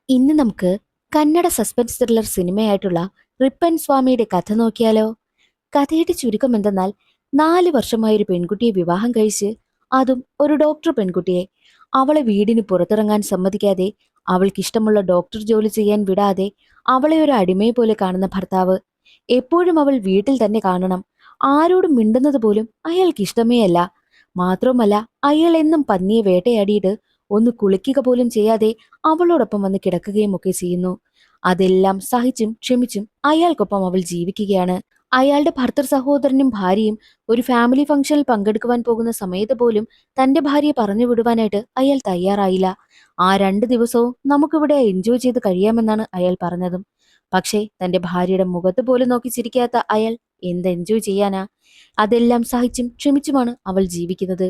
ഇന്ന് നമുക്ക് Kannada suspense thriller സിനിമയായിട്ടുള്ള repent സ്വാമിയുടെ കഥ നോക്കിയാലോ. കഥയുടെ ചുരുക്കം എന്തെന്നാൽ, 4 വർഷമായ ഒരു പെൺകുട്ടിയെ വിവാഹം കഴിച്ച്, അതും ഒരു ഡോക്ടർ പെൺകുട്ടിയെ, അവളെ വീടിന് പുറത്തിറങ്ങാൻ സമ്മതിക്കാതെ, അവൾക്കിഷ്ടമുള്ള ഡോക്ടർ ജോലി ചെയ്യാൻ വിടാതെ, അവളെ ഒരു അടിമയെ പോലെ കാണുന്ന ഭർത്താവ്. എപ്പോഴും അവൾ വീട്ടിൽ തന്നെ കാണണം. ആരോടും മിണ്ടുന്നത് പോലും അയാൾക്ക് ഇഷ്ടമേ അല്ല. മാത്രവുമല്ല, അയാൾ എന്നും പന്നിയെ വേട്ടയാടിയിട്ട് ഒന്ന് കുളിക്കുക പോലും ചെയ്യാതെ അവളോടൊപ്പം വന്ന് കിടക്കുകയും ഒക്കെ ചെയ്യുന്നു. അതെല്ലാം സഹിച്ചും ക്ഷമിച്ചും അയാൾക്കൊപ്പം അവൾ ജീവിക്കുകയാണ്. അയാളുടെ ഭർത്തൃ സഹോദരനും ഭാര്യയും ഒരു ഫാമിലി ഫംഗ്ഷനിൽ പങ്കെടുക്കുവാൻ പോകുന്ന സമയത്ത് പോലും തന്റെ ഭാര്യയെ പറഞ്ഞു വിടുവാനായിട്ട് അയാൾ തയ്യാറായില്ല. ആ 2 ദിവസവും നമുക്കിവിടെ എൻജോയ് ചെയ്ത് കഴിയാമെന്നാണ് അയാൾ പറഞ്ഞതും. പക്ഷേ തന്റെ ഭാര്യയുടെ മുഖത്ത് പോലും നോക്കി ചിരിക്കാത്ത അയാൾ എന്ത് എൻജോയ് ചെയ്യാനാ. അതെല്ലാം സഹിച്ചും ക്ഷമിച്ചുമാണ് അവൾ ജീവിക്കുന്നത്.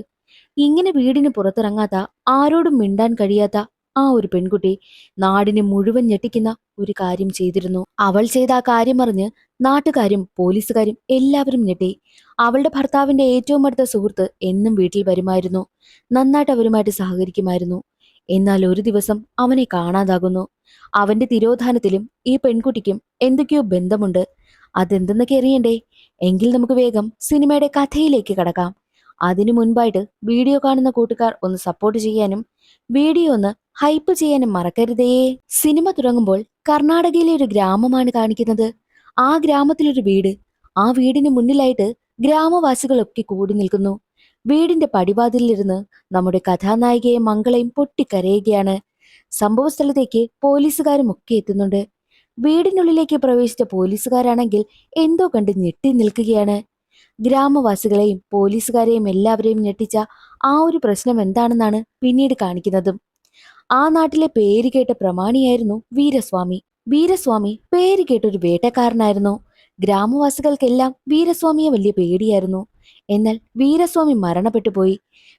ഇങ്ങനെ വീടിന് പുറത്തിറങ്ങാത്ത, ആരോടും മിണ്ടാൻ കഴിയാത്ത ആ ഒരു പെൺകുട്ടി നാടിനെ മുഴുവൻ ഞെട്ടിക്കുന്ന ഒരു കാര്യം ചെയ്തിരുന്നു. അവൾ ചെയ്ത ആ കാര്യം അറിഞ്ഞ് നാട്ടുകാരും പോലീസുകാരും എല്ലാവരും ഞെട്ടി. അവളുടെ ഭർത്താവിന്റെ ഏറ്റവും അടുത്ത സുഹൃത്ത് എന്നും വീട്ടിൽ വരുമായിരുന്നു. നന്നായിട്ട് അവരുമായിട്ട് സഹകരിക്കുമായിരുന്നു. എന്നാൽ ഒരു ദിവസം അവനെ കാണാതാകുന്നു. അവന്റെ തിരോധാനത്തിലും ഈ പെൺകുട്ടിക്കും എന്തൊക്കെയോ ബന്ധമുണ്ട്. അതെന്തെന്നൊക്കെ അറിയണ്ടേ? എങ്കിൽ നമുക്ക് വേഗം സിനിമയുടെ കഥയിലേക്ക് കടക്കാം. അതിനു മുൻപായിട്ട് വീഡിയോ കാണുന്ന കൂട്ടുകാർ ഒന്ന് സപ്പോർട്ട് ചെയ്യാനും വീഡിയോ ഒന്ന് ഹൈപ്പ് ചെയ്യാനും മറക്കരുതേ. സിനിമ തുടങ്ങുമ്പോൾ കർണാടകയിലെ ഒരു ഗ്രാമമാണ് കാണിക്കുന്നത്. ആ ഗ്രാമത്തിലൊരു വീട്. ആ വീടിന് മുന്നിലായിട്ട് ഗ്രാമവാസികളൊക്കെ കൂടി നിൽക്കുന്നു. വീടിന്റെ പടിവാതിലിരുന്ന് നമ്മുടെ കഥാനായികയെ മംഗളയും പൊട്ടിക്കരയുകയാണ്. സംഭവ സ്ഥലത്തേക്ക് പോലീസുകാരും ഒക്കെ എത്തുന്നുണ്ട്. വീടിനുള്ളിലേക്ക് പ്രവേശിച്ച പോലീസുകാരാണെങ്കിൽ എന്തോ കണ്ട് ഞെട്ടി നിൽക്കുകയാണ്. ഗ്രാമവാസികളെയും പോലീസുകാരെയും എല്ലാവരെയും ഞെട്ടിച്ച ആ ഒരു പ്രശ്നം എന്താണെന്നാണ് പിന്നീട് കാണിക്കുന്നതും. ആ നാട്ടിലെ പേര് കേട്ട പ്രമാണിയായിരുന്നു വീരസ്വാമി. വീരസ്വാമി പേര് കേട്ടൊരു വേട്ടക്കാരനായിരുന്നു. ഗ്രാമവാസികൾക്കെല്ലാം വീരസ്വാമിയെ വലിയ പേടിയായിരുന്നു. എന്നാൽ വീരസ്വാമി മരണപ്പെട്ടു പോയി.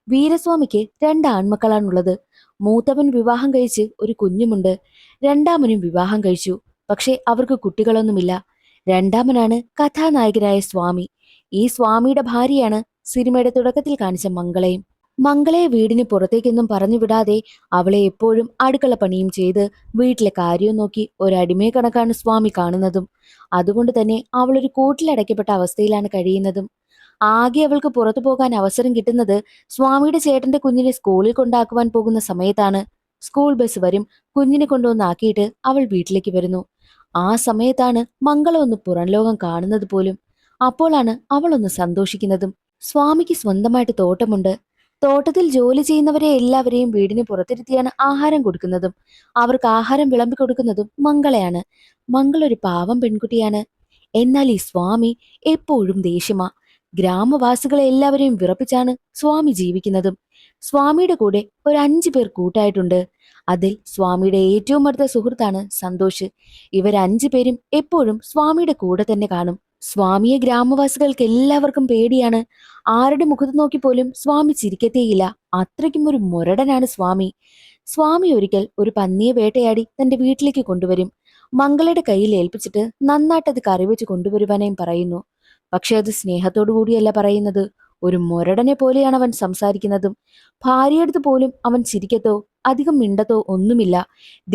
വീരസ്വാമിക്ക് 2 ആൺമക്കളാണുള്ളത്. മൂത്തവൻ വിവാഹം കഴിച്ച് ഒരു കുഞ്ഞുമുണ്ട്. രണ്ടാമനും വിവാഹം കഴിച്ചു. പക്ഷെ അവർക്ക് കുട്ടികളൊന്നുമില്ല. രണ്ടാമനാണ് കഥാനായകനായ സ്വാമി. ഈ സ്വാമിയുടെ ഭാര്യയാണ് സിനിമയുടെ തുടക്കത്തിൽ കാണിച്ച മംഗളയും. മംഗളയെ വീടിന് പുറത്തേക്കൊന്നും പറഞ്ഞു വിടാതെ അവളെ എപ്പോഴും അടുക്കള പണിയും ചെയ്ത് വീട്ടിലെ കാര്യവും നോക്കി ഒരടിമയെ കണക്കാണ് സ്വാമി കാണുന്നതും. അതുകൊണ്ട് തന്നെ അവൾ ഒരു കൂട്ടിലടയ്ക്കപ്പെട്ട അവസ്ഥയിലാണ് കഴിയുന്നതും. ആകെ അവൾക്ക് പുറത്തു പോകാൻ അവസരം കിട്ടുന്നത് സ്വാമിയുടെ ചേട്ടന്റെ കുഞ്ഞിനെ സ്കൂളിൽ കൊണ്ടാക്കുവാൻ പോകുന്ന സമയത്താണ്. സ്കൂൾ ബസ് വരും. കുഞ്ഞിനെ കൊണ്ടുവന്നാക്കിയിട്ട് അവൾ വീട്ടിലേക്ക് വരുന്നു. ആ സമയത്താണ് മംഗള ഒന്ന് പുറം ലോകം കാണുന്നത് പോലും. അപ്പോഴാണ് അവൾ ഒന്ന് സന്തോഷിക്കുന്നതും. സ്വാമിക്ക് സ്വന്തമായിട്ട് തോട്ടമുണ്ട്. തോട്ടത്തിൽ ജോലി ചെയ്യുന്നവരെ എല്ലാവരെയും വീടിന് പുറത്തിരുത്തിയാണ് ആഹാരം കൊടുക്കുന്നതും അവർക്ക് ആഹാരം വിളമ്പി കൊടുക്കുന്നതും മംഗളയാണ്. മംഗള ഒരു പാവം പെൺകുട്ടിയാണ്. എന്നാൽ ഈ സ്വാമി എപ്പോഴും ദേഷ്യമാ. ഗ്രാമവാസികളെ എല്ലാവരെയും വിറപ്പിച്ചാണ് സ്വാമി ജീവിക്കുന്നതും. സ്വാമിയുടെ കൂടെ ഒരു 5 പേർ കൂട്ടായിട്ടുണ്ട്. അതിൽ സ്വാമിയുടെ ഏറ്റവും അടുത്ത സുഹൃത്താണ് സന്തോഷ്. ഇവർ 5 പേരും എപ്പോഴും സ്വാമിയുടെ കൂടെ തന്നെ കാണും. സ്വാമിയെ ഗ്രാമവാസികൾക്ക് എല്ലാവർക്കും പേടിയാണ്. ആരുടെ മുഖത്ത് നോക്കി പോലും സ്വാമി ചിരിക്കത്തേയില്ല. അത്രയ്ക്കും ഒരു മുരടനാണ് സ്വാമി. സ്വാമി ഒരിക്കൽ ഒരു പന്നിയെ വേട്ടയാടി തന്റെ വീട്ടിലേക്ക് കൊണ്ടുവരും. മംഗളയുടെ കയ്യിൽ ഏൽപ്പിച്ചിട്ട് നന്നായിട്ടത് കറിവെച്ച് കൊണ്ടുവരുവാനേയും പറയുന്നു. പക്ഷെ അത് സ്നേഹത്തോടു കൂടിയല്ല പറയുന്നത്. ഒരു മുരടനെ പോലെയാണ് അവൻ സംസാരിക്കുന്നതും. ഭാര്യയടുത്ത് പോലും അവൻ ചിരിക്കത്തോ അധികം മിണ്ടത്തോ ഒന്നുമില്ല.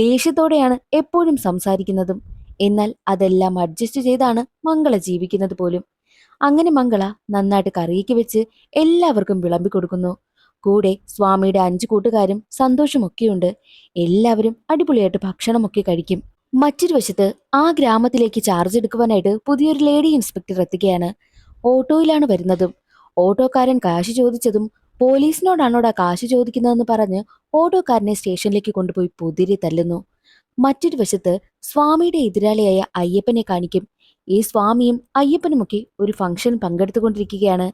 ദേഷ്യത്തോടെയാണ് എപ്പോഴും സംസാരിക്കുന്നതും. എന്നാൽ അതെല്ലാം അഡ്ജസ്റ്റ് ചെയ്താണ് മംഗള ജീവിക്കുന്നത് പോലും. അങ്ങനെ മംഗള നന്നായിട്ട് കറിയൊക്കെ വെച്ച് എല്ലാവർക്കും വിളമ്പി കൊടുക്കുന്നു. കൂടെ സ്വാമിയുടെ 5 കൂട്ടുകാരും സന്തോഷമൊക്കെയുണ്ട്. എല്ലാവരും അടിപൊളിയായിട്ട് ഭക്ഷണമൊക്കെ കഴിക്കും. മറ്റൊരു വശത്ത് ആ ഗ്രാമത്തിലേക്ക് ചാർജ് എടുക്കുവാനായിട്ട് പുതിയൊരു ലേഡി ഇൻസ്പെക്ടർ എത്തുകയാണ്. ഓട്ടോയിലാണ് വരുന്നതും. ഓട്ടോക്കാരൻ കാശ് ചോദിച്ചതും പോലീസിനോടാണോടാ കാശ് ചോദിക്കുന്നതെന്ന് പറഞ്ഞ് ഓട്ടോക്കാരനെ സ്റ്റേഷനിലേക്ക് കൊണ്ടുപോയി പൊതിരെ തല്ലുന്നു. മറ്റൊരു വശത്ത് സ്വാമിയുടെ എതിരാളിയായ അയ്യപ്പനെ കാണിക്കും. ഈ സ്വാമിയും അയ്യപ്പനുമൊക്കെ ഒരു ഫംഗ്ഷൻ പങ്കെടുത്തുകൊണ്ടിരിക്കുകയാണ്.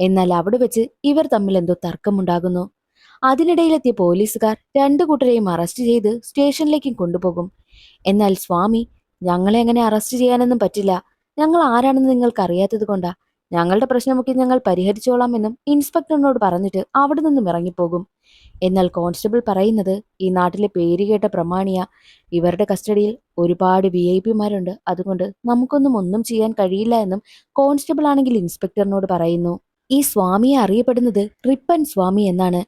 എന്നാൽ അവിടെ വെച്ച് ഇവർ തമ്മിൽ എന്തോ തർക്കമുണ്ടാകുന്നു. അതിനിടയിലെത്തിയ പോലീസുകാർ 2 കൂട്ടരെയും അറസ്റ്റ് ചെയ്ത് സ്റ്റേഷനിലേക്കും കൊണ്ടുപോകും. എന്നാൽ സ്വാമി, ഞങ്ങളെ അങ്ങനെ അറസ്റ്റ് ചെയ്യാനൊന്നും പറ്റില്ല. ഞങ്ങൾ ആരാണെന്ന് നിങ്ങൾക്ക് അറിയാത്തത് കൊണ്ടാ. ഞങ്ങളുടെ പ്രശ്നമൊക്കെ ഞങ്ങൾ പരിഹരിച്ചോളാമെന്നും ഇൻസ്പെക്ടറിനോട് പറഞ്ഞിട്ട് അവിടെ നിന്നും ഇറങ്ങിപ്പോകും. എന്നാൽ കോൺസ്റ്റബിൾ പറയുന്നത് ഈ നാട്ടിലെ പേരുകേട്ട പ്രമാണിയ. ഇവരുടെ കസ്റ്റഡിയിൽ ഒരുപാട് VIP മാരുണ്ട്. അതുകൊണ്ട് ഒന്നും ചെയ്യാൻ കഴിയില്ല എന്നും കോൺസ്റ്റബിൾ ആണെങ്കിൽ ഇൻസ്പെക്ടറിനോട് പറയുന്നു. ഈ സ്വാമിയെ അറിയപ്പെടുന്നത് റിപ്പൻ സ്വാമി എന്നാണ്.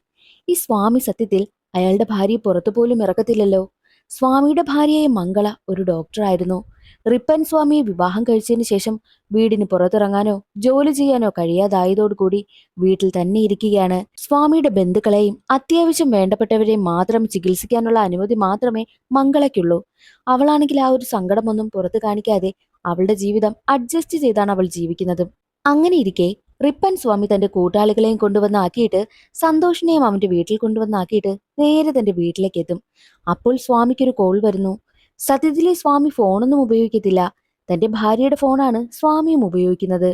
ഈ സ്വാമി സത്യത്തിൽ അയാളുടെ ഭാര്യയെ പുറത്തു പോലും ഇറക്കത്തില്ലല്ലോ. സ്വാമിയുടെ ഭാര്യയായ മംഗള ഒരു ഡോക്ടറായിരുന്നു. റിപ്പൻ സ്വാമിയെ വിവാഹം കഴിച്ചതിന് ശേഷം വീടിന് പുറത്തിറങ്ങാനോ ജോലി ചെയ്യാനോ കഴിയാതായതോടുകൂടി വീട്ടിൽ തന്നെ ഇരിക്കുകയാണ്. സ്വാമിയുടെ ബന്ധുക്കളെയും അത്യാവശ്യം വേണ്ടപ്പെട്ടവരെയും മാത്രം ചികിത്സിക്കാനുള്ള അനുമതി മാത്രമേ മംഗളയ്ക്കുള്ളൂ. അവളാണെങ്കിൽ ആ ഒരു സങ്കടമൊന്നും പുറത്തു കാണിക്കാതെ അവളുടെ ജീവിതം അഡ്ജസ്റ്റ് ചെയ്താണ് അവൾ ജീവിക്കുന്നത്. അങ്ങനെ ഇരിക്കെ റിപ്പൻ സ്വാമി തന്റെ കൂട്ടാളികളെയും കൊണ്ടുവന്നാക്കിയിട്ട് സന്തോഷിനെയും അവന്റെ വീട്ടിൽ കൊണ്ടുവന്നാക്കിയിട്ട് നേരെ തന്റെ വീട്ടിലേക്ക് എത്തും. അപ്പോൾ സ്വാമിക്കൊരു കോൾ വരുന്നു. സത്യത്തിലെ സ്വാമി ഫോണൊന്നും ഉപയോഗിക്കത്തില്ല. തന്റെ ഭാര്യയുടെ ഫോണാണ് സ്വാമിയും ഉപയോഗിക്കുന്നത്.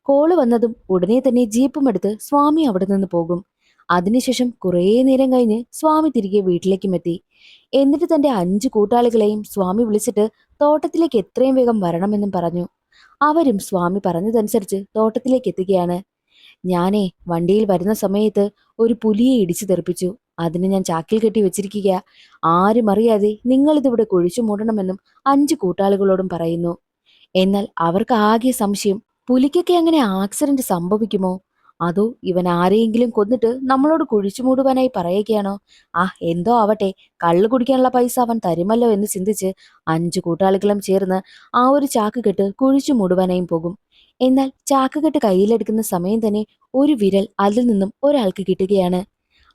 കോള് വന്നതും ഉടനെ തന്നെ ജീപ്പും എടുത്ത് സ്വാമി അവിടെ നിന്ന് പോകും. അതിനുശേഷം കുറേ നേരം കഴിഞ്ഞ് സ്വാമി തിരികെ വീട്ടിലേക്കും എത്തി. എന്നിട്ട് തന്റെ 5 കൂട്ടാളികളെയും സ്വാമി വിളിച്ചിട്ട് തോട്ടത്തിലേക്ക് എത്രയും വേഗം വരണമെന്നും പറഞ്ഞു. അവരും സ്വാമി പറഞ്ഞതനുസരിച്ച് തോട്ടത്തിലേക്ക് എത്തുകയാണ്. ഞാനേ വണ്ടിയിൽ വരുന്ന സമയത്ത് ഒരു പുലിയെ ഇടിച്ചു തെറിപ്പിച്ചു. അതിന് ഞാൻ ചാക്കിൽ കെട്ടി വെച്ചിരിക്കുക. ആരും അറിയാതെ നിങ്ങളിതിവിടെ കുഴിച്ചു മൂടണമെന്നും 5 കൂട്ടാളികളോടും പറയുന്നു. എന്നാൽ അവർക്ക് ആകെ സംശയം, പുലിക്കൊക്കെ അങ്ങനെ ആക്സിഡന്റ് സംഭവിക്കുമോ, അതോ ഇവൻ ആരെയെങ്കിലും കൊന്നിട്ട് നമ്മളോട് കുഴിച്ചു മൂടുവാനായി പറയുകയാണോ? എന്തോ ആവട്ടെ, കള്ളു കുടിക്കാനുള്ള പൈസ അവൻ തരുമല്ലോ എന്ന് ചിന്തിച്ച് 5 കൂട്ടാളികളും ചേർന്ന് ആ ഒരു ചാക്കുകെട്ട് കുഴിച്ചു മൂടുവാനായും പോകും. എന്നാൽ ചാക്കുകെട്ട് കയ്യിലെടുക്കുന്ന സമയം തന്നെ ഒരു വിരൽ അതിൽ നിന്നും ഒരാൾക്ക് കിട്ടുകയാണ്.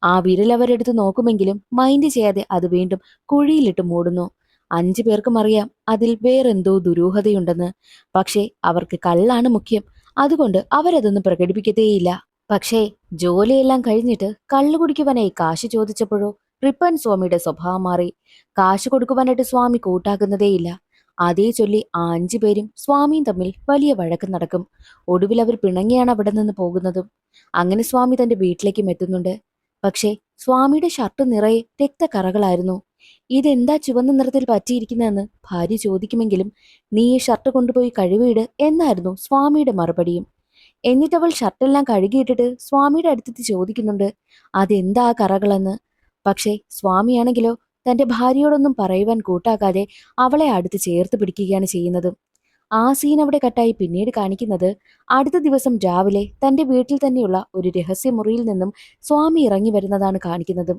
ആ വിരൽ അവരെടുത്ത് നോക്കുമെങ്കിലും മൈൻഡ് ചെയ്യാതെ അത് വീണ്ടും കുഴിയിലിട്ട് മൂടുന്നു. 5 പേർക്കും അറിയാം അതിൽ വേറെന്തോ ദുരൂഹതയുണ്ടെന്ന്. പക്ഷേ അവർക്ക് കള്ളാണ് മുഖ്യം. അതുകൊണ്ട് അവരതൊന്നും പ്രകടിപ്പിക്കത്തേയില്ല. പക്ഷേ ജോലിയെല്ലാം കഴിഞ്ഞിട്ട് കള്ളു കുടിക്കുവാനായി കാശ് ചോദിച്ചപ്പോഴോ റിപ്പൻ സ്വാമിയുടെ സ്വഭാവം മാറി. കാശ് കൊടുക്കുവാനായിട്ട് സ്വാമി കൂട്ടാക്കുന്നതേയില്ല. അതേ ചൊല്ലി ആ 5 പേരും സ്വാമിയും തമ്മിൽ വലിയ വഴക്ക് നടക്കും. ഒടുവിൽ അവർ പിണങ്ങിയാണ് അവിടെ നിന്ന് പോകുന്നതും. അങ്ങനെ സ്വാമി തന്റെ വീട്ടിലേക്കും എത്തുന്നുണ്ട്. പക്ഷേ സ്വാമിയുടെ ഷർട്ട് നിറയെ രക്തക്കറകളായിരുന്നു. ഇതെന്താ ചുവന്ന നിറത്തിൽ പറ്റിയിരിക്കുന്നതെന്ന് ഭാര്യ ചോദിക്കുമെങ്കിലും നീ ഈ ഷർട്ട് കൊണ്ടുപോയി കഴുകിയിട് എന്നായിരുന്നു സ്വാമിയുടെ മറുപടിയും. എന്നിട്ടവൾ ഷർട്ടെല്ലാം കഴുകിയിട്ടിട്ട് സ്വാമിയുടെ അടുത്തെത്തി ചോദിക്കുന്നുണ്ട് അതെന്താ ആ കറകളെന്ന്. പക്ഷേ സ്വാമിയാണെങ്കിലോ തന്റെ ഭാര്യയോടൊന്നും പറയുവാൻ കൂട്ടാക്കാതെ അവളെ അടുത്ത് ചേർത്ത് പിടിക്കുകയാണ് ചെയ്യുന്നത്. ആ സീൻ അവിടെ കട്ടായി പിന്നീട് കാണിക്കുന്നത് അടുത്ത ദിവസം രാവിലെ തന്റെ വീട്ടിൽ തന്നെയുള്ള ഒരു രഹസ്യമുറിയിൽ നിന്നും സ്വാമി ഇറങ്ങി വരുന്നതാണ് കാണിക്കുന്നത്.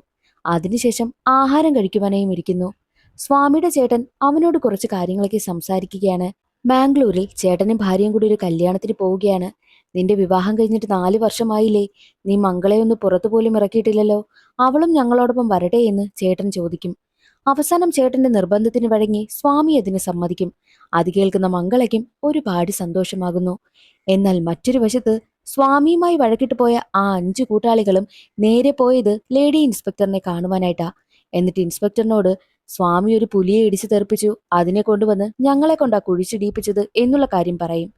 അതിനുശേഷം ആഹാരം കഴിക്കുവാനായും ഇരിക്കുന്നു. സ്വാമിയുടെ ചേട്ടൻ അവനോട് കുറച്ച് കാര്യങ്ങളൊക്കെ സംസാരിക്കുകയാണ്. ബാംഗ്ലൂരിൽ ചേട്ടനും ഭാര്യയും കൂടി ഒരു കല്യാണത്തിന് പോവുകയാണ്. നിന്റെ വിവാഹം കഴിഞ്ഞിട്ട് 4 വർഷമായില്ലേ, നീ മംഗളെ ഒന്ന് പുറത്തു പോലും ഇറക്കിയിട്ടില്ലല്ലോ, അവളും ഞങ്ങളോടൊപ്പം വരട്ടെ എന്ന് ചേട്ടൻ ചോദിക്കും. അവസാനം ചേട്ടന്റെ നിർബന്ധത്തിന് വഴങ്ങി സ്വാമി അതിന് സമ്മതിക്കും. അത് കേൾക്കുന്ന മംഗളയ്ക്കും ഒരുപാട് സന്തോഷമാകുന്നു. എന്നാൽ മറ്റൊരു വശത്ത് സ്വാമിയുമായി വഴക്കിട്ട് പോയ ആ 5 കൂട്ടാളികളും നേരെ പോയത് ലേഡി ഇൻസ്പെക്ടറിനെ കാണുവാനായിട്ടാ. എന്നിട്ട് ഇൻസ്പെക്ടറിനോട് സ്വാമി ഒരു പുലിയെ ഇടിച്ചു തെറിപ്പിച്ചു, അതിനെ കൊണ്ടുവന്ന് ഞങ്ങളെ കൊണ്ടാ കുഴിച്ചിടിയിപ്പിച്ചത് എന്നുള്ള കാര്യം പറയും.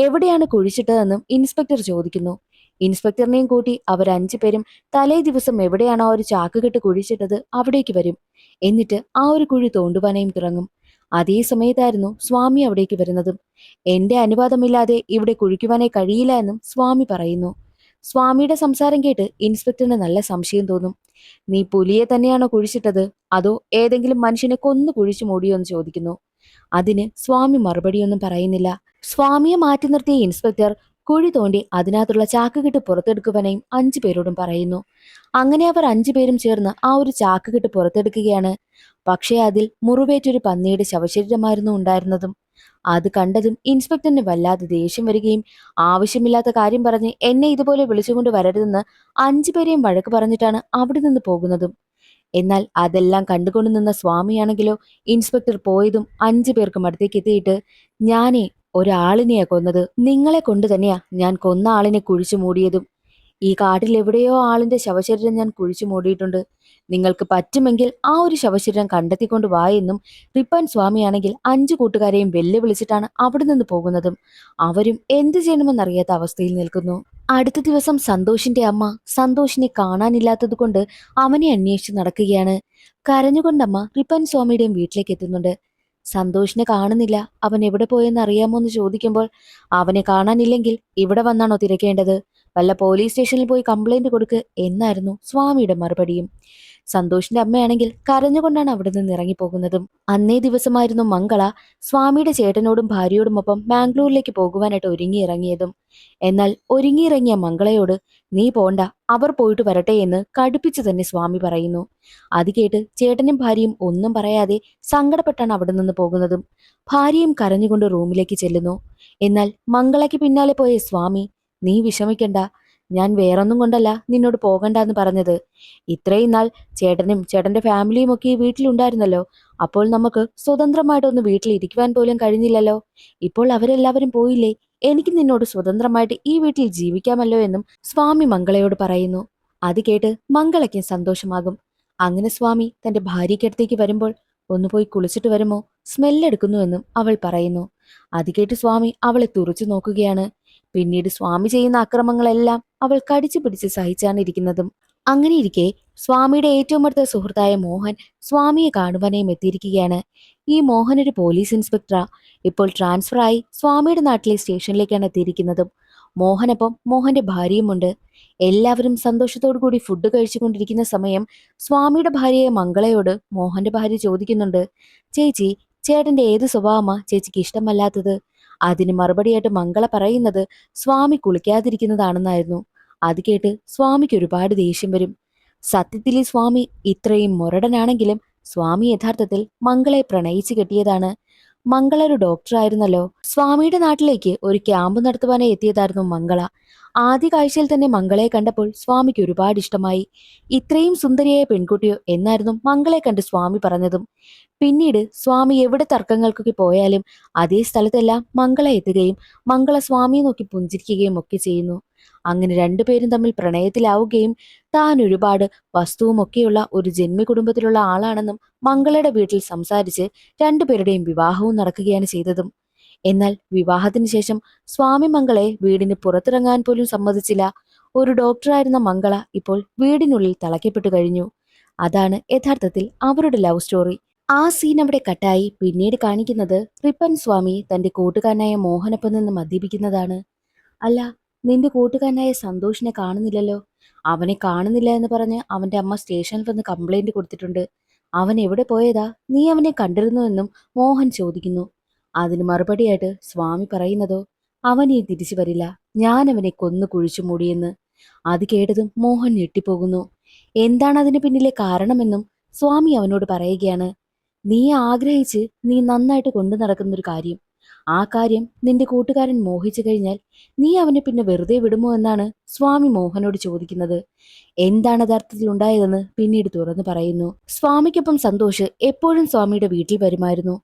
എവിടെയാണ് കുഴിച്ചിട്ടതെന്നും ഇൻസ്പെക്ടർ ചോദിക്കുന്നു. ഇൻസ്പെക്ടറിനെയും കൂട്ടി അവർ 5 പേരും തലേ ദിവസം എവിടെയാണോ ഒരു ചാക്കുകെട്ട് കുഴിച്ചിട്ടത് അവിടേക്ക് വരും. എന്നിട്ട് ആ ഒരു കുഴി തോണ്ടുവാനായും തുടങ്ങും. അതേ സമയത്തായിരുന്നു സ്വാമി അവിടേക്ക് വരുന്നതും. എന്റെ അനുവാദമില്ലാതെ ഇവിടെ കുഴിക്കുവാനായി കഴിയില്ല എന്നും സ്വാമി പറയുന്നു. സ്വാമിയുടെ സംസാരം കേട്ട് ഇൻസ്പെക്ടറിന് നല്ല സംശയം തോന്നും. നീ പുലിയെ തന്നെയാണോ കുഴിച്ചിട്ടത്, അതോ ഏതെങ്കിലും മനുഷ്യനെ കൊന്നു കുഴിച്ചു മൂടിയോ എന്ന് ചോദിക്കുന്നു. അതിന് സ്വാമി മറുപടിയൊന്നും പറയുന്നില്ല. സ്വാമിയെ മാറ്റി നിർത്തിയ ഇൻസ്പെക്ടർ കുഴി തോണ്ടി അതിനകത്തുള്ള ചാക്കുകെട്ട് പുറത്തെടുക്കുവാനായും 5 പേരോടും പറയുന്നു. അങ്ങനെ അവർ 5 പേരും ചേർന്ന് ആ ഒരു ചാക്കുകെട്ട് പുറത്തെടുക്കുകയാണ്. പക്ഷേ അതിൽ മുറിവേറ്റൊരു പന്നിയുടെ ശവശരീരമായിരുന്നു ഉണ്ടായിരുന്നതും. അത് കണ്ടതും ഇൻസ്പെക്ടറിന് വല്ലാതെ ദേഷ്യം വരികയും ആവശ്യമില്ലാത്ത കാര്യം പറഞ്ഞ് എന്നെ ഇതുപോലെ വിളിച്ചുകൊണ്ട് വരരുതെന്ന് 5 പേരെയും വഴക്ക് പറഞ്ഞിട്ടാണ് അവിടെ നിന്ന് പോകുന്നതും. എന്നാൽ അതെല്ലാം കണ്ടുകൊണ്ടു നിന്ന സ്വാമിയാണെങ്കിലോ ഇൻസ്പെക്ടർ പോയതും 5 പേർക്കും അടുത്തേക്ക് എത്തിയിട്ട് ഞാനേ ഒരാളിനെയാ കൊന്നത്, നിങ്ങളെ കൊണ്ട് തന്നെയാ ഞാൻ കൊന്ന ആളിനെ കുഴിച്ചു മൂടിയതും. ഈ കാട്ടിൽ എവിടെയോ ആളിന്റെ ശവശരീരം ഞാൻ കുഴിച്ചു മൂടിയിട്ടുണ്ട്. നിങ്ങൾക്ക് പറ്റുമെങ്കിൽ ആ ഒരു ശവശരീരം കണ്ടെത്തിക്കൊണ്ട് വാ എന്നും റിപ്പൻ സ്വാമിയാണെങ്കിൽ 5 കൂട്ടുകാരെയും വെല്ലുവിളിച്ചിട്ടാണ് അവിടെ നിന്ന് പോകുന്നതും. അവരും എന്ത് ചെയ്യണമെന്നറിയാത്ത അവസ്ഥയിൽ നിൽക്കുന്നു. അടുത്ത ദിവസം സന്തോഷിന്റെ അമ്മ സന്തോഷിനെ കാണാനില്ലാത്തത് കൊണ്ട് അവനെ അന്വേഷിച്ച് നടക്കുകയാണ്. കരഞ്ഞുകൊണ്ടമ്മ റിപ്പൻ സ്വാമിയുടെയും വീട്ടിലേക്ക് എത്തുന്നുണ്ട്. സന്തോഷിനെ കാണുന്നില്ല, അവൻ എവിടെ പോയെന്ന് അറിയാമോ എന്ന് ചോദിക്കുമ്പോൾ അവനെ കാണാനില്ലെങ്കിൽ ഇവിടെ വന്നാണോ തിരക്കേണ്ടത്, വല്ല പോലീസ് സ്റ്റേഷനിൽ പോയി കംപ്ലൈന്റ് കൊടുക്ക് എന്നായിരുന്നു സ്വാമിയുടെ മറുപടിയും. സന്തോഷിന്റെ അമ്മയാണെങ്കിൽ കരഞ്ഞുകൊണ്ടാണ് അവിടെ നിന്ന് ഇറങ്ങിപ്പോകുന്നതും. അന്നേ ദിവസമായിരുന്നു മംഗള സ്വാമിയുടെ ചേട്ടനോടും ഭാര്യയോടുമൊപ്പം ബാംഗ്ലൂരിലേക്ക് പോകുവാനായിട്ട് ഒരുങ്ങിയിറങ്ങിയതും. എന്നാൽ ഒരുങ്ങിയിറങ്ങിയ മംഗളയോട് നീ പോണ്ട, അവർ പോയിട്ട് വരട്ടെ എന്ന് കടുപ്പിച്ചു തന്നെ സ്വാമി പറയുന്നു. അത് കേട്ട് ചേട്ടനും ഭാര്യയും ഒന്നും പറയാതെ സങ്കടപ്പെട്ടാണ് അവിടെ നിന്ന് പോകുന്നതും. ഭാര്യയും കരഞ്ഞുകൊണ്ട് റൂമിലേക്ക് ചെല്ലുന്നു. എന്നാൽ മംഗളയ്ക്ക് പിന്നാലെ പോയ സ്വാമി, നീ വിഷമിക്കണ്ട, ഞാൻ വേറൊന്നും കൊണ്ടല്ല നിന്നോട് പോകണ്ട എന്ന് പറഞ്ഞത്. ഇത്രയും നാൾ ചേട്ടനും ചേട്ടന്റെ ഫാമിലിയും ഒക്കെ ഈ വീട്ടിലുണ്ടായിരുന്നല്ലോ. അപ്പോൾ നമുക്ക് സ്വതന്ത്രമായിട്ടൊന്ന് വീട്ടിലിരിക്കുവാൻ പോലും കഴിഞ്ഞില്ലല്ലോ. ഇപ്പോൾ അവരെല്ലാവരും പോയില്ലേ, എനിക്ക് നിന്നോട് സ്വതന്ത്രമായിട്ട് ഈ വീട്ടിൽ ജീവിക്കാമല്ലോ എന്നും സ്വാമി മംഗളയോട് പറയുന്നു. അത് കേട്ട് മംഗളയ്ക്കും സന്തോഷമാകും. അങ്ങനെ സ്വാമി തന്റെ ഭാര്യയ്ക്കടുത്തേക്ക് വരുമ്പോൾ ഒന്ന് പോയി കുളിച്ചിട്ട് വരുമോ, സ്മെല്ലെടുക്കുന്നുവെന്നും അവൾ പറയുന്നു. അത് കേട്ട് സ്വാമി അവളെ തുറച്ചു നോക്കുകയാണ്. പിന്നീട് സ്വാമി ചെയ്യുന്ന അക്രമങ്ങളെല്ലാം അവൾ കടിച്ചു പിടിച്ച് സഹിച്ചാണ് ഇരിക്കുന്നതും. അങ്ങനെയിരിക്കെ സ്വാമിയുടെ ഏറ്റവും അടുത്ത സുഹൃത്തായ മോഹൻ സ്വാമിയെ കാണുവാനായും എത്തിയിരിക്കുകയാണ്. ഈ മോഹൻ ഒരു പോലീസ് ഇൻസ്പെക്ടറാ. ഇപ്പോൾ ട്രാൻസ്ഫർ ആയി സ്വാമിയുടെ നാട്ടിലെ സ്റ്റേഷനിലേക്കാണ് എത്തിയിരിക്കുന്നതും. മോഹനൊപ്പം മോഹന്റെ ഭാര്യയുമുണ്ട്. എല്ലാവരും സന്തോഷത്തോടു കൂടി ഫുഡ് കഴിച്ചുകൊണ്ടിരിക്കുന്ന സമയം സ്വാമിയുടെ ഭാര്യയായ മംഗളയോട് മോഹന്റെ ഭാര്യ ചോദിക്കുന്നുണ്ട്, ചേച്ചി, ചേട്ടന്റെ ഏത് സ്വഭാവമാ ചേച്ചിക്ക് ഇഷ്ടമല്ലാത്തത്? അതിന് മറുപടിയായിട്ട് മംഗള പറയുന്നത് സ്വാമി കുളിക്കാതിരിക്കുന്നതാണെന്നായിരുന്നു. അത് കേട്ട് സ്വാമിക്ക് ഒരുപാട് ദേഷ്യം വരും. സത്യത്തിൽ ഈ സ്വാമി ഇത്രയും മുരടനാണെങ്കിലും സ്വാമി യഥാർത്ഥത്തിൽ മംഗളയെ പ്രണയിച്ചു കെട്ടിയതാണ്. മംഗള ഒരു ഡോക്ടറായിരുന്നല്ലോ. സ്വാമിയുടെ നാട്ടിലേക്ക് ഒരു ക്യാമ്പ് നടത്തുവാനായി എത്തിയതായിരുന്നു മംഗള. ആദ്യ കാഴ്ചയിൽ തന്നെ മംഗളയെ കണ്ടപ്പോൾ സ്വാമിക്ക് ഒരുപാട് ഇഷ്ടമായി. ഇത്രയും സുന്ദരിയായ പെൺകുട്ടിയോ എന്നായിരുന്നു മംഗളയെ കണ്ട് സ്വാമി പറഞ്ഞതും. പിന്നീട് സ്വാമി എവിടെ തർക്കങ്ങൾക്കൊക്കെ പോയാലും അതേ സ്ഥലത്തെല്ലാം മംഗള എത്തുകയും മംഗള സ്വാമിയെ നോക്കി പുഞ്ചിരിക്കുകയും ഒക്കെ ചെയ്യുന്നു. അങ്ങനെ രണ്ടുപേരും തമ്മിൽ പ്രണയത്തിലാവുകയും താൻ ഒരുപാട് വസ്തുവുമൊക്കെയുള്ള ഒരു ജന്മി കുടുംബത്തിലുള്ള ആളാണെന്നും മംഗളയുടെ വീട്ടിൽ സംസാരിച്ച് രണ്ടുപേരുടെയും വിവാഹവും നടക്കുകയാണ് ചെയ്തതും. എന്നാൽ വിവാഹത്തിന് ശേഷം സ്വാമി മംഗളയെ വീടിന് പുറത്തിറങ്ങാൻ പോലും സമ്മതിച്ചില്ല. ഒരു ഡോക്ടറായിരുന്ന മംഗള ഇപ്പോൾ വീടിനുള്ളിൽ തളയ്ക്കപ്പെട്ടു കഴിഞ്ഞു. അതാണ് യഥാർത്ഥത്തിൽ അവരുടെ ലവ് സ്റ്റോറി. ആ സീൻ അവിടെ കട്ടായി. പിന്നീട് കാണിക്കുന്നത് റിപ്പൻ സ്വാമി തന്റെ കൂട്ടുകാരനായ മോഹനൊപ്പം നിന്ന് മദ്യപിക്കുന്നതാണ്. അല്ല, നിന്റെ കൂട്ടുകാരനായ സന്തോഷിനെ കാണുന്നില്ലല്ലോ. അവനെ കാണുന്നില്ല എന്ന് പറഞ്ഞ് അവന്റെ അമ്മ സ്റ്റേഷനിൽ വന്ന് കംപ്ലൈന്റ് കൊടുത്തിട്ടുണ്ട്. അവൻ എവിടെ പോയതാ? നീ അവനെ കണ്ടിരുന്നുവെന്നും മോഹൻ ചോദിക്കുന്നു. അതിന് മറുപടിയായിട്ട് സ്വാമി പറയുന്നതോ, അവൻ ഇനി തിരിച്ചു വരില്ല, ഞാൻ അവനെ കൊന്നു കുഴിച്ചു മൂടിയെന്ന്. അത് കേട്ടതും മോഹൻ ഞെട്ടിപ്പോകുന്നു. എന്താണ് അതിന് പിന്നിലെ കാരണമെന്നും സ്വാമി അവനോട് പറയുകയാണ്. നീ ആഗ്രഹിച്ച് നീ നന്നായിട്ട് കൊണ്ടു നടക്കുന്നൊരു കാര്യം, ആ കാര്യം നിന്റെ കൂട്ടുകാരൻ മോഹിച്ചു കഴിഞ്ഞാൽ നീ അവനെ പിന്നെ വെറുതെ വിടുമോ എന്നാണ് സ്വാമി മോഹനോട് ചോദിക്കുന്നത്. എന്താണ് യഥാർത്ഥത്തിൽ ഉണ്ടായതെന്ന് പിന്നീട് തുറന്നു പറയുന്നു. സ്വാമിക്കൊപ്പം സന്തോഷ് എപ്പോഴും സ്വാമിയുടെ വീട്ടിൽ വരുമായിരുന്നു.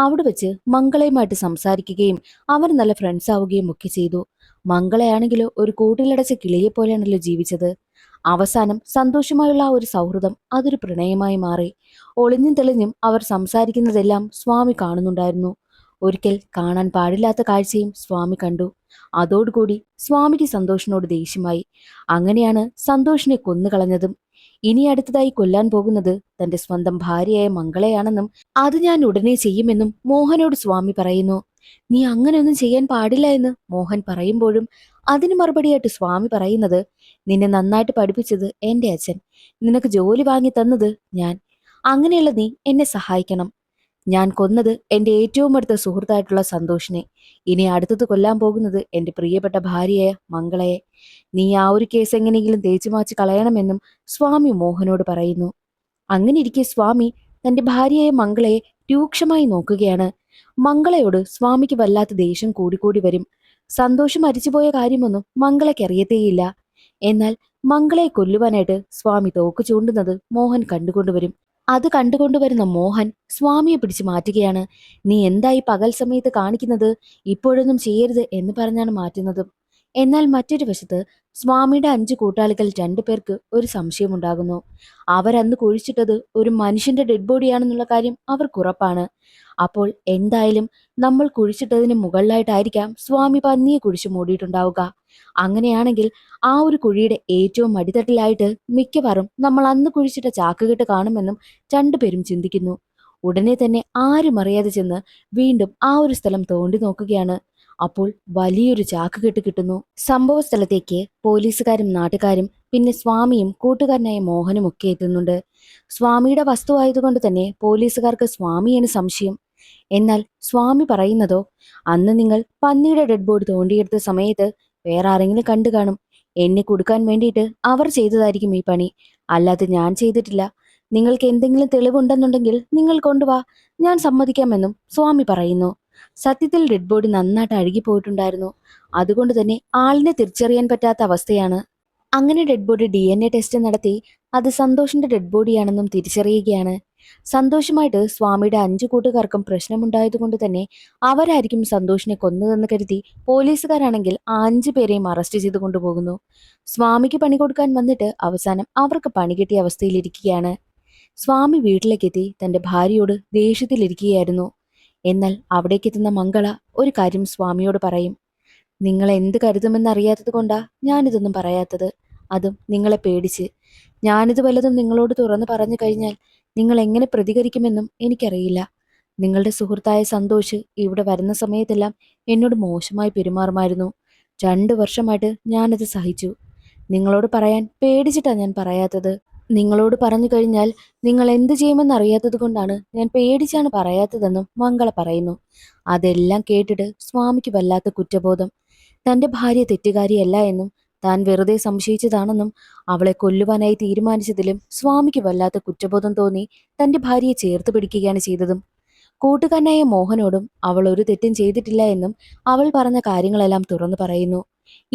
അവിടെ വെച്ച് മംഗളയുമായിട്ട് സംസാരിക്കുകയും അവർ നല്ല ഫ്രണ്ട്സ് ആവുകയും ഒക്കെ ചെയ്തു. മംഗളയാണെങ്കിലോ ഒരു കൂട്ടിലടച്ച കിളിയെ പോലെയാണല്ലോ ജീവിച്ചത്. അവസാനം സന്തോഷമായുള്ള ആ ഒരു സൗഹൃദം അതൊരു പ്രണയമായി മാറി. ഒളിഞ്ഞും തെളിഞ്ഞും അവർ സംസാരിക്കുന്നതെല്ലാം സ്വാമി കാണുന്നുണ്ടായിരുന്നു. ഒരിക്കൽ കാണാൻ പാടില്ലാത്ത കാഴ്ചയും സ്വാമി കണ്ടു. അതോടുകൂടി സ്വാമിക്ക് സന്തോഷിനോട് ദേഷ്യമായി. അങ്ങനെയാണ് സന്തോഷിനെ കൊന്നുകളഞ്ഞതും. ഇനി അടുത്തതായി കൊല്ലാൻ പോകുന്നത് തന്റെ സ്വന്തം ഭാര്യയായ മംഗളയാണെന്നും അത് ഞാൻ ഉടനെ ചെയ്യുമെന്നും മോഹനോട് സ്വാമി പറയുന്നു. നീ അങ്ങനെയൊന്നും ചെയ്യാൻ പാടില്ല എന്ന് മോഹൻ പറയുമ്പോഴും അതിന് മറുപടിയായിട്ട് സ്വാമി പറയുന്നത്, നിന്നെ നന്നായിട്ട് പഠിപ്പിച്ചത് എന്റെ അച്ഛൻ, നിനക്ക് ജോലി വാങ്ങി തന്നത് ഞാൻ. അങ്ങനെയുള്ള നീ എന്നെ സഹായിക്കണം. ഞാൻ കൊന്നത് എന്റെ ഏറ്റവും അടുത്ത സുഹൃത്തായിട്ടുള്ള സന്തോഷിനെ. ഇനി അടുത്തത് കൊല്ലാൻ പോകുന്നത് എന്റെ പ്രിയപ്പെട്ട ഭാര്യയായ മംഗളയെ. നീ ആ ഒരു കേസ് എങ്ങനെയെങ്കിലും തേച്ചുമാച്ച് കളയണമെന്നും സ്വാമി മോഹനോട് പറയുന്നു. അങ്ങനെ ഇരിക്കെ സ്വാമി തന്റെ ഭാര്യയായ മംഗളയെ രൂക്ഷമായി നോക്കുകയാണ്. മംഗളയോട് സ്വാമിക്ക് വല്ലാത്ത ദേഷ്യം കൂടിക്കൂടി വരും. സന്തോഷം മരിച്ചുപോയ കാര്യമൊന്നും മംഗളയ്ക്ക് അറിയത്തേയില്ല. എന്നാൽ മംഗളയെ കൊല്ലുവാനായിട്ട് സ്വാമി തോക്ക് ചൂണ്ടുന്നത് മോഹൻ കണ്ടുകൊണ്ടുവരും. അത് കണ്ടുകൊണ്ടുവരുന്ന മോഹൻ സ്വാമിയെ പിടിച്ചു മാറ്റുകയാണ്. നീ എന്തായി പകൽ സമയത്ത് കാണിക്കുന്നത്? ഇപ്പോഴൊന്നും ചെയ്യരുത് എന്ന് പറഞ്ഞാണ് മാറ്റുന്നതും. എന്നാൽ മറ്റൊരു വശത്ത് സ്വാമിയുടെ 5 കൂട്ടാളികൾ 2 പേർക്ക് ഒരു സംശയമുണ്ടാകുന്നു. അവരന്ന് കുഴിച്ചിട്ടത് ഒരു മനുഷ്യന്റെ ഡെഡ് ബോഡിയാണെന്നുള്ള കാര്യം അവർക്ക് ഉറപ്പാണ്. അപ്പോൾ എന്തായാലും നമ്മൾ കുഴിച്ചിട്ടതിന് മുകളിലായിട്ടായിരിക്കാം സ്വാമി പന്നിയെ കുഴിച്ചു മൂടിയിട്ടുണ്ടാവുക. അങ്ങനെയാണെങ്കിൽ ആ ഒരു കുഴിയുടെ ഏറ്റവും അടിത്തട്ടിലായിട്ട് മിക്കവാറും നമ്മൾ അന്ന് കുഴിച്ചിട്ട ചാക്കുകെട്ട് കാണുമെന്നും 2 പേരും ചിന്തിക്കുന്നു. ഉടനെ തന്നെ ആരും അറിയാതെ ചെന്ന് വീണ്ടും ആ ഒരു സ്ഥലം തോണ്ടി നോക്കുകയാണ്. അപ്പോൾ വലിയൊരു ചാക്കുകെട്ട് കിട്ടുന്നു. സംഭവ സ്ഥലത്തേക്ക് പോലീസുകാരും നാട്ടുകാരും പിന്നെ സ്വാമിയും കൂട്ടുകാരനായ മോഹനും ഒക്കെ എത്തുന്നുണ്ട്. സ്വാമിയുടെ വസ്തു ആയതുകൊണ്ട് തന്നെ പോലീസുകാർക്ക് സ്വാമിയാണ് സംശയം. എന്നാൽ സ്വാമി പറയുന്നതോ, അന്ന് നിങ്ങൾ പന്നിയുടെ ഡെഡ് ബോഡി തോണ്ടിയെടുത്ത സമയത്ത് വേറെ ആരെങ്കിലും കണ്ടു കാണും. എന്നെ കൊടുക്കാൻ വേണ്ടിയിട്ട് അവർ ചെയ്തതായിരിക്കും ഈ പണി, അല്ലാതെ ഞാൻ ചെയ്തിട്ടില്ല. നിങ്ങൾക്ക് എന്തെങ്കിലും തെളിവുണ്ടെന്നുണ്ടെങ്കിൽ നിങ്ങൾ കൊണ്ടുവാ, ഞാൻ സമ്മതിക്കാമെന്നും സ്വാമി പറയുന്നു. സത്യത്തിൽ ഡെഡ് ബോഡി നന്നായിട്ട് അഴുകിപ്പോയിട്ടുണ്ടായിരുന്നു. അതുകൊണ്ട് തന്നെ ആളിനെ തിരിച്ചറിയാൻ പറ്റാത്ത അവസ്ഥയാണ്. അങ്ങനെ ഡെഡ് ബോഡി DNA ടെസ്റ്റ് നടത്തി അത് സന്തോഷിന്റെ ഡെഡ് ബോഡിയാണെന്നും തിരിച്ചറിയുകയാണ്. സന്തോഷമായിട്ട് സ്വാമിയുടെ 5 കൂട്ടുകാർക്കും പ്രശ്നമുണ്ടായതുകൊണ്ട് തന്നെ അവരായിരിക്കും സന്തോഷിനെ കൊന്നതെന്ന് കരുതി പോലീസുകാരാണെങ്കിൽ ആ 5 പേരെയും അറസ്റ്റ് ചെയ്ത് കൊണ്ടുപോകുന്നു. സ്വാമിക്ക് പണി കൊടുക്കാൻ വന്നിട്ട് അവസാനം അവർക്ക് പണി കിട്ടിയ അവസ്ഥയിലിരിക്കുകയാണ്. സ്വാമി വീട്ടിലേക്കെത്തി തന്റെ ഭാര്യയോട് ദേഷ്യത്തിലിരിക്കുകയായിരുന്നു. എന്നാൽ അവിടേക്കെത്തുന്ന മംഗള ഒരു കാര്യം സ്വാമിയോട് പറയും. നിങ്ങൾ എന്ത് കരുതുമെന്നറിയാത്തത് കൊണ്ടാ ഞാനിതൊന്നും പറയാത്തത്, അതും നിങ്ങളെ പേടിച്ച്. ഞാനിത് വല്ലതും നിങ്ങളോട് തുറന്നു പറഞ്ഞു കഴിഞ്ഞാൽ നിങ്ങൾ എങ്ങനെ പ്രതികരിക്കുമെന്നും എനിക്കറിയില്ല. നിങ്ങളുടെ സുഹൃത്തായ സന്തോഷ് ഇവിടെ വരുന്ന സമയത്തെല്ലാം എന്നോട് മോശമായി പെരുമാറുമായിരുന്നു. 2 വർഷമായിട്ട് ഞാനത് സഹിച്ചു. നിങ്ങളോട് പറയാൻ പേടിച്ചിട്ടാ ഞാൻ പറയാത്തത്. നിങ്ങളോട് പറഞ്ഞു കഴിഞ്ഞാൽ നിങ്ങൾ എന്ത് ചെയ്യുമെന്ന് അറിയാത്തത് കൊണ്ടാണ് ഞാൻ പേടിച്ചാണ് പറയാത്തതെന്നും മംഗള പറയുന്നു. അതെല്ലാം കേട്ടിട്ട് സ്വാമിക്ക് വല്ലാത്ത കുറ്റബോധം. തന്റെ ഭാര്യ തെറ്റുകാരിയല്ല എന്നും താൻ വെറുതെ സംശയിച്ചതാണെന്നും അവളെ കൊല്ലുവാനായി തീരുമാനിച്ചതിലും സ്വാമിക്ക് വല്ലാത്ത കുറ്റബോധം തോന്നി തന്റെ ഭാര്യയെ ചേർത്ത് പിടിക്കുകയാണ് ചെയ്തതും. കൂട്ടുകാരനായ മോഹനോടും അവൾ ഒരു തെറ്റും ചെയ്തിട്ടില്ല എന്നും അവൾ പറഞ്ഞ കാര്യങ്ങളെല്ലാം തുറന്നു പറയുന്നു.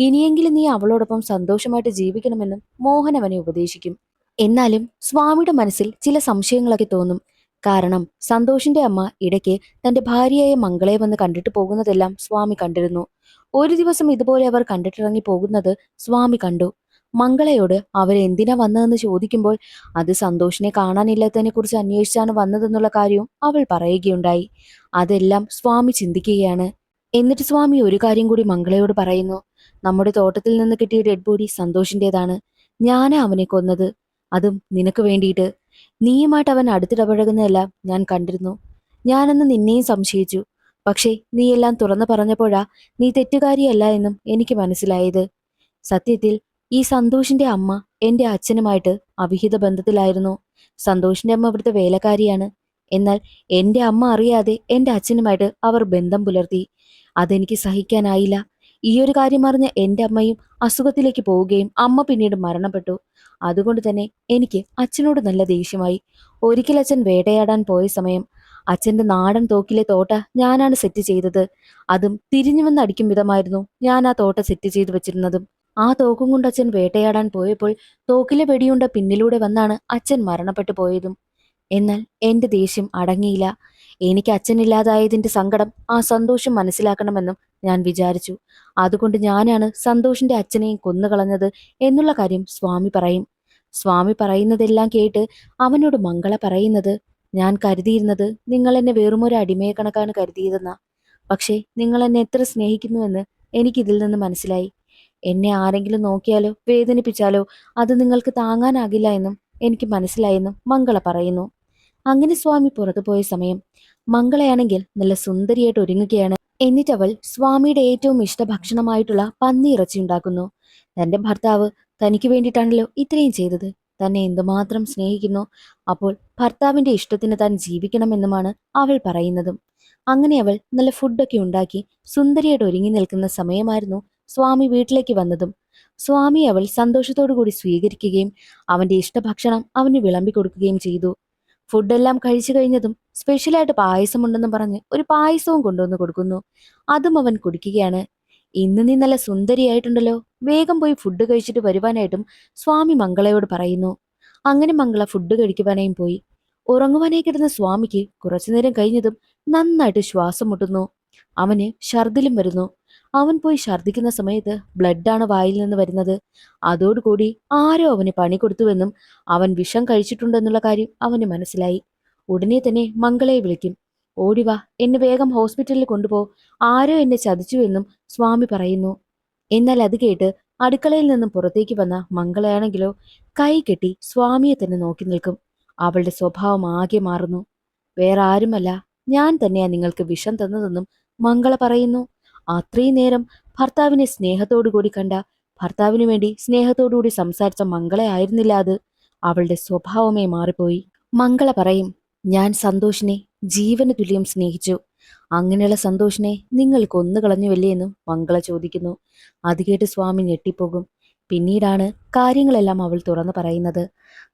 ഇനിയെങ്കിലും നീ അവളോടൊപ്പം സന്തോഷമായിട്ട് ജീവിക്കണമെന്നും മോഹൻ അവനെ ഉപദേശിക്കും. എന്നാലും സ്വാമിയുടെ മനസ്സിൽ ചില സംശയങ്ങളൊക്കെ തോന്നും. കാരണം സന്തോഷിന്റെ അമ്മ ഇടയ്ക്ക് തന്റെ ഭാര്യയായ മംഗളയെ വന്ന് കണ്ടിട്ട് പോകുന്നതെല്ലാം സ്വാമി കണ്ടിരുന്നു. ഒരു ദിവസം ഇതുപോലെ അവർ കണ്ടിട്ടിറങ്ങി പോകുന്നത് സ്വാമി കണ്ടു. മംഗളയോട് അവരെന്തിനാ വന്നതെന്ന് ചോദിക്കുമ്പോൾ അത് സന്തോഷിനെ കാണാനില്ലാത്തതിനെ കുറിച്ച് അന്വേഷിച്ചാണ് വന്നതെന്നുള്ള കാര്യവും അവൾ പറയുകയുണ്ടായി. അതെല്ലാം സ്വാമി ചിന്തിക്കുകയാണ്. എന്നിട്ട് സ്വാമി ഒരു കാര്യം കൂടി മംഗളയോട് പറയുന്നു. നമ്മുടെ തോട്ടത്തിൽ നിന്ന് കിട്ടിയ ഡെഡ് ബോഡി സന്തോഷിന്റേതാണ്. ഞാനാ അവനെ കൊന്നത്, അതും നിനക്ക് വേണ്ടിയിട്ട്. നീയുമായിട്ട് അവൻ അടുത്തിടപഴകുന്നതെല്ലാം ഞാൻ കണ്ടിരുന്നു. ഞാനന്ന് നിന്നെയും സംശയിച്ചു. പക്ഷേ നീയെല്ലാം തുറന്നു പറഞ്ഞപ്പോഴാ നീ തെറ്റുകാരിയല്ല എന്നും എനിക്ക് മനസ്സിലായത്. സത്യത്തിൽ ഈ സന്തോഷിന്റെ അമ്മ എന്റെ അച്ഛനുമായിട്ട് അവിഹിത ബന്ധത്തിലായിരുന്നു. സന്തോഷിന്റെ അമ്മ ഇവിടുത്തെ വേലക്കാരിയാണ്. എന്നാൽ എന്റെ അമ്മ അറിയാതെ എന്റെ അച്ഛനുമായിട്ട് അവർ ബന്ധം പുലർത്തി. അതെനിക്ക് സഹിക്കാനായില്ല. ഈ ഒരു കാര്യം അറിഞ്ഞ് എന്റെ അമ്മയും അസുഖത്തിലേക്ക് പോവുകയും അമ്മ പിന്നീട് മരണപ്പെട്ടു. അതുകൊണ്ട് തന്നെ എനിക്ക് അച്ഛനോട് നല്ല ദേഷ്യമായി. ഒരിക്കൽ അച്ഛൻ വേട്ടയാടാൻ പോയ സമയം അച്ഛന്റെ നാടൻ തോക്കിലെ തോട്ട ഞാനാണ് സെറ്റ് ചെയ്തത്. അതും തിരിഞ്ഞു വന്ന് അടിക്കും വിധമായിരുന്നു ഞാൻ ആ തോട്ട സെറ്റ് ചെയ്തു വെച്ചിരുന്നതും. ആ തോക്കും കൊണ്ട് അച്ഛൻ വേട്ടയാടാൻ പോയപ്പോൾ തോക്കിലെ വെടിയുണ്ട പിന്നിലൂടെ വന്നാണ് അച്ഛൻ മരണപ്പെട്ടു പോയതും. എന്നാൽ എന്റെ ദേഷ്യം അടങ്ങിയില്ല. എനിക്ക് അച്ഛനില്ലാതായതിന്റെ സങ്കടം ആ സന്തോഷം മനസ്സിലാക്കണമെന്നും ഞാൻ വിചാരിച്ചു. അതുകൊണ്ട് ഞാനാണ് സന്തോഷിന്റെ അച്ഛനെയും കൊന്നുകളഞ്ഞത് എന്നുള്ള കാര്യം സ്വാമി പറയും. സ്വാമി പറയുന്നതെല്ലാം കേട്ട് അവനോട് മംഗള പറയുന്നത്, ഞാൻ കരുതിയിരുന്നത് നിങ്ങൾ എന്നെ വെറുമൊരു അടിമയെ കണക്കാണ് കരുതിയതെന്നാ. പക്ഷേ നിങ്ങൾ എന്നെ എത്ര സ്നേഹിക്കുന്നുവെന്ന് എനിക്കിതിൽ നിന്ന് മനസ്സിലായി. എന്നെ ആരെങ്കിലും നോക്കിയാലോ വേദനിപ്പിച്ചാലോ അത് നിങ്ങൾക്ക് താങ്ങാനാകില്ല എന്നും എനിക്ക് മനസ്സിലായെന്നും മംഗള പറയുന്നു. അങ്ങനെ സ്വാമി പുറത്തു പോയ സമയം മംഗളയാണെങ്കിൽ നല്ല സുന്ദരിയായിട്ട് ഒരുങ്ങുകയാണ്. എന്നിട്ടവൾ സ്വാമിയുടെ ഏറ്റവും ഇഷ്ടഭക്ഷണമായിട്ടുള്ള പന്നി ഇറച്ചി ഉണ്ടാക്കുന്നു. തന്റെ ഭർത്താവ് തനിക്ക് വേണ്ടിയിട്ടാണല്ലോ ഇത്രയും ചെയ്തത്, തന്നെ എന്തുമാത്രം സ്നേഹിക്കുന്നു, അപ്പോൾ ഭർത്താവിന്റെ ഇഷ്ടത്തിന് താൻ ജീവിക്കണമെന്നുമാണ് അവൾ പറയുന്നതും. അങ്ങനെ അവൾ നല്ല ഫുഡൊക്കെ ഉണ്ടാക്കി സുന്ദരിയായിട്ട് ഒരുങ്ങി നിൽക്കുന്ന സമയമായിരുന്നു സ്വാമി വീട്ടിലേക്ക് വന്നതും. സ്വാമി അവൾ സന്തോഷത്തോടു കൂടി സ്വീകരിക്കുകയും അവന്റെ ഇഷ്ടഭക്ഷണം അവന് വിളമ്പി കൊടുക്കുകയും ചെയ്തു. ഫുഡെല്ലാം കഴിച്ചു കഴിഞ്ഞതും സ്പെഷ്യലായിട്ട് പായസമുണ്ടെന്നും പറഞ്ഞ് ഒരു പായസവും കൊണ്ടുവന്ന് കൊടുക്കുന്നു. അതും അവൻ കുടിക്കുകയാണ്. ഇന്ന് നീ നല്ല സുന്ദരിയായിട്ടുണ്ടല്ലോ, വേഗം പോയി ഫുഡ് കഴിച്ചിട്ട് വരുവാനായിട്ടും സ്വാമി മംഗളയോട് പറയുന്നു. അങ്ങനെ മംഗള ഫുഡ് കഴിക്കുവാനായും പോയി. ഉറങ്ങുവാനായി കിടന്ന സ്വാമിക്ക് കുറച്ചുനേരം കഴിഞ്ഞതും നന്നായിട്ട് ശ്വാസം മുട്ടുന്നു. അവന് ഛർദിലും വരുന്നു. അവൻ പോയി ഛർദിക്കുന്ന സമയത്ത് ബ്ലഡാണ് വായിൽ നിന്ന് വരുന്നത്. അതോടുകൂടി ആരോ അവന് പണി കൊടുത്തുവെന്നും അവൻ വിഷം കഴിച്ചിട്ടുണ്ടെന്നുള്ള കാര്യം അവന് മനസ്സിലായി. ഉടനെ തന്നെ മംഗളയെ വിളിക്കും. ഓടിവാ, എന്നെ വേഗം ഹോസ്പിറ്റലിൽ കൊണ്ടുപോ, ആരോ എന്നെ ചതിച്ചുവെന്നും സ്വാമി പറയുന്നു. എന്നാൽ അത് കേട്ട് അടുക്കളയിൽ നിന്നും പുറത്തേക്ക് വന്ന മംഗളയാണെങ്കിലോ കൈ കെട്ടി സ്വാമിയെ തന്നെ നോക്കി നിൽക്കും. അവളുടെ സ്വഭാവം ആകെ മാറുന്നു. വേറെ ആരുമല്ല, ഞാൻ തന്നെയാ നിങ്ങൾക്ക് വിഷം തന്നതെന്നും മംഗള പറയുന്നു. അത്രയും നേരം ഭർത്താവിനെ സ്നേഹത്തോടു കൂടി കണ്ട, ഭർത്താവിനു വേണ്ടി സ്നേഹത്തോടുകൂടി സംസാരിച്ച മംഗളയായിരുന്നില്ല അത്. അവളുടെ സ്വഭാവമേ മാറിപ്പോയി. മംഗള പറയും, ഞാൻ സന്തോഷിനെ ജീവന് തുല്യം സ്നേഹിച്ചു. അങ്ങനെയുള്ള സന്തോഷിനെ നിങ്ങൾ കൊന്നുകളഞ്ഞുവല്ലേ എന്നും മംഗള ചോദിക്കുന്നു. അത് കേട്ട് സ്വാമി ഞെട്ടിപ്പോകും. പിന്നീടാണ് കാര്യങ്ങളെല്ലാം അവൾ തുറന്നു പറയുന്നത്.